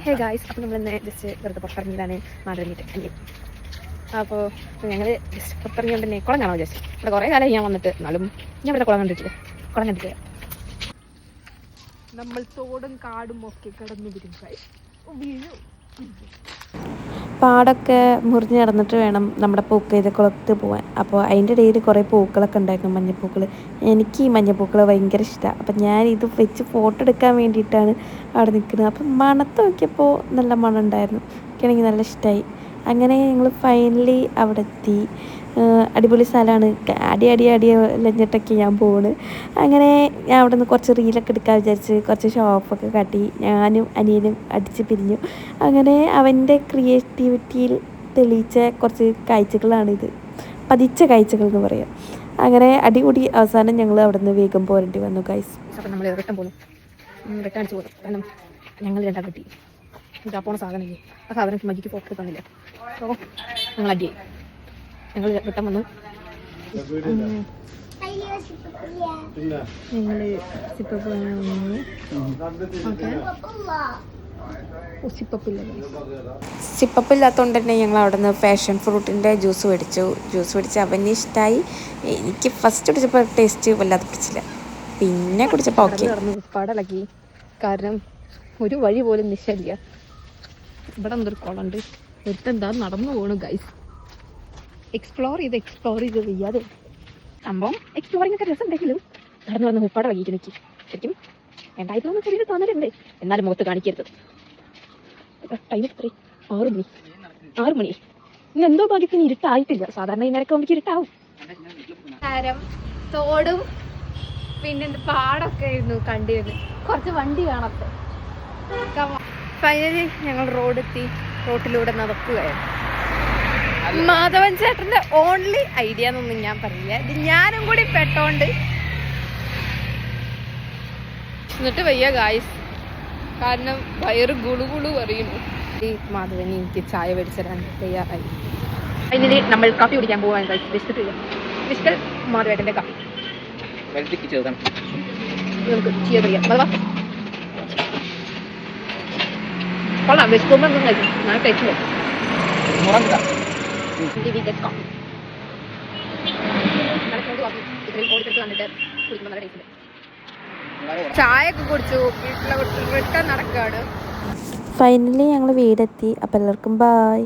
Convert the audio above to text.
Hey guys, അപ്പോൾ നമ്മളിന്ന് just വെറുതെ പുറത്തിറങ്ങിയതാണ് മാധവനിട്ട് അല്ലേ. അപ്പോൾ ഞങ്ങൾ ജസ്റ്റ് പുറത്തിറങ്ങിയോണ്ട് തന്നെ കുളം കാണാൻ വിചാരിച്ചു. ഇവിടെ കുറേ കാലമായി ഞാൻ വന്നിട്ട്, എന്നാലും ഞാൻ ഇവിടെ കുളം കണ്ടിട്ടില്ല. നമ്മൾ തോടും കാടും ഒക്കെ കടന്നു വരും. പാടൊക്കെ മുറിഞ്ഞ് നടന്നിട്ട് വേണം നമ്മുടെ പൂക്കൈതക്കുളത്ത് പോകാൻ. അപ്പോൾ അതിൻ്റെ ഇടയിൽ കുറേ പൂക്കളൊക്കെ ഉണ്ടായിരുന്നു, മഞ്ഞപ്പൂക്കൾ. എനിക്ക് ഈ മഞ്ഞപ്പൂക്കൾ ഭയങ്കര ഇഷ്ടമാണ്. അപ്പം ഞാൻ ഇത് വെച്ച് ഫോട്ടോ എടുക്കാൻ വേണ്ടിയിട്ടാണ് അവിടെ നിൽക്കുന്നത്. അപ്പം മണത്ത് നോക്കിയപ്പോൾ നല്ല മണം ഉണ്ടായിരുന്നു. എനിക്കാണെങ്കിൽ നല്ല ഇഷ്ടമായി. അങ്ങനെ ഞങ്ങൾ ഫൈനലി അവിടെ എത്തി. അടിപൊളി സ്ഥലമാണ്. അടി ലഞ്ഞിട്ടൊക്കെ ഞാൻ പോകുന്നത്. അങ്ങനെ ഞാൻ അവിടെ നിന്ന് കുറച്ച് റീലൊക്കെ എടുക്കാൻ വിചാരിച്ച് കുറച്ച് ഷോപ്പൊക്കെ കാട്ടി ഞാനും അനിയനും അടിച്ച് പിരിഞ്ഞു. അങ്ങനെ അവൻ്റെ ക്രിയേറ്റിവിറ്റിയിൽ തെളിയിച്ച കുറച്ച് കാഴ്ചകളാണിത്, പതിച്ച കാഴ്ചകൾ എന്ന് പറയാം. അങ്ങനെ അടികൂടി അവസാനം ഞങ്ങൾ അവിടെ നിന്ന് വേഗം പോരേണ്ടി വന്നു ഗൈസ്. അപ്പം നമ്മൾ റിട്ടേൺ പോകുന്നു, റിട്ടേൺ അടിച്ച് പോകുന്നു. കാരണം ഞങ്ങൾ രണ്ടാം കിട്ടി ഇതാ പോണ സാധനമില്ലേ, ആ സാധനം മജിക്ക് ഫോട്ടോ തന്നില്ല. അപ്പോൾ ഞങ്ങൾ അടിയായി, ഞങ്ങൾ റിട്ടേൺ വന്നു. ഞങ്ങൾ സിപ്പപ്പില്ലാത്തതുകൊണ്ട് തന്നെ ഞങ്ങൾ അവിടെ നിന്ന് പാഷൻ ഫ്രൂട്ടിൻ്റെ ജ്യൂസ് മേടിച്ച് അവന് ഇഷ്ടമായി. എനിക്ക് ഫസ്റ്റ് കുടിച്ചപ്പോൾ ടേസ്റ്റ് വല്ലാതെ പിടിച്ചില്ല, പിന്നെ കുടിച്ചപ്പോൾ ഓക്കെ. പടലക്കി, കാരണം ഒരു വഴി പോലും നിശ്ചയില്ല. ഇവിടെ എന്തൊരു കുളമുണ്ട്, ഒരുത്തെന്താ നടന്നു പോകണു ഗൈസ്. എക്സ്പ്ലോർ ചെയ്ത് വയ്യാതെ സംഭവം. എക്സ്പ്ലോറിംഗ് ഒക്കെ രസം ഉണ്ടെങ്കിലും നടന്നു ഉപ്പാടെ വൈകിട്ട് നിൽക്കി ശരിക്കും രണ്ടായിരത്തി ചെറിയൊരു തോന്നലുണ്ട്. എന്നാലും മുഖത്ത് കാണിക്കരുത്. ടൈം എത്ര? 6 മണി. ഇന്ന് എന്തോ ഭാഗ്യത്തിന് ഇരുട്ടായിട്ടില്ല. സാധാരണ ഈ നേരൊക്കെ നമുക്ക് ഇരുട്ടാവും. തോടും പിന്നെ പാടൊക്കെ ആയിരുന്നു കണ്ടിരുന്നു. കുറച്ച് വണ്ടി കാണത്തെ. ഫൈനലി ഞങ്ങൾ റോട്ടിലൂടെ നടക്കുകയാണ്. മാധവൻ ചേട്ടന്റെ ഓൺലി ഐഡിയ എന്നൊന്നും ഞാൻ പറയില്ല, ഇത് ഞാനും കൂടി പെട്ടോണ്ട്. എന്നിട്ട് വയ്യ ഗായ്സ്, കാരണം വയറ് ഗുളുഗുളു പറയുന്നു. ഈ മാധവൻ എനിക്ക് ചായ മേടിച്ചിടാൻ തയ്യാറായി. ഫൈനലി നമ്മൾ കാപ്പി കുടിക്കാൻ പോകാൻ ഗൈസ്. ബിസ്കൽ മാധവേട്ടന്റെ കാപ്പി നമുക്ക് ചെയ്യാൻ പറയാം. കൊള്ളാം, ബിസ്കുമ്പോൾ കഴിക്കും. ഞാൻ കഴിച്ചില്ല. ചായ ഒക്കെ കുടിച്ചു, വീട്ടിലെ റിട്ടേൺ നടക്കുകയാണ്. ഫൈനലി ഞങ്ങൾ വീടെത്തി. അപ്പം എല്ലാവർക്കും ബായ്.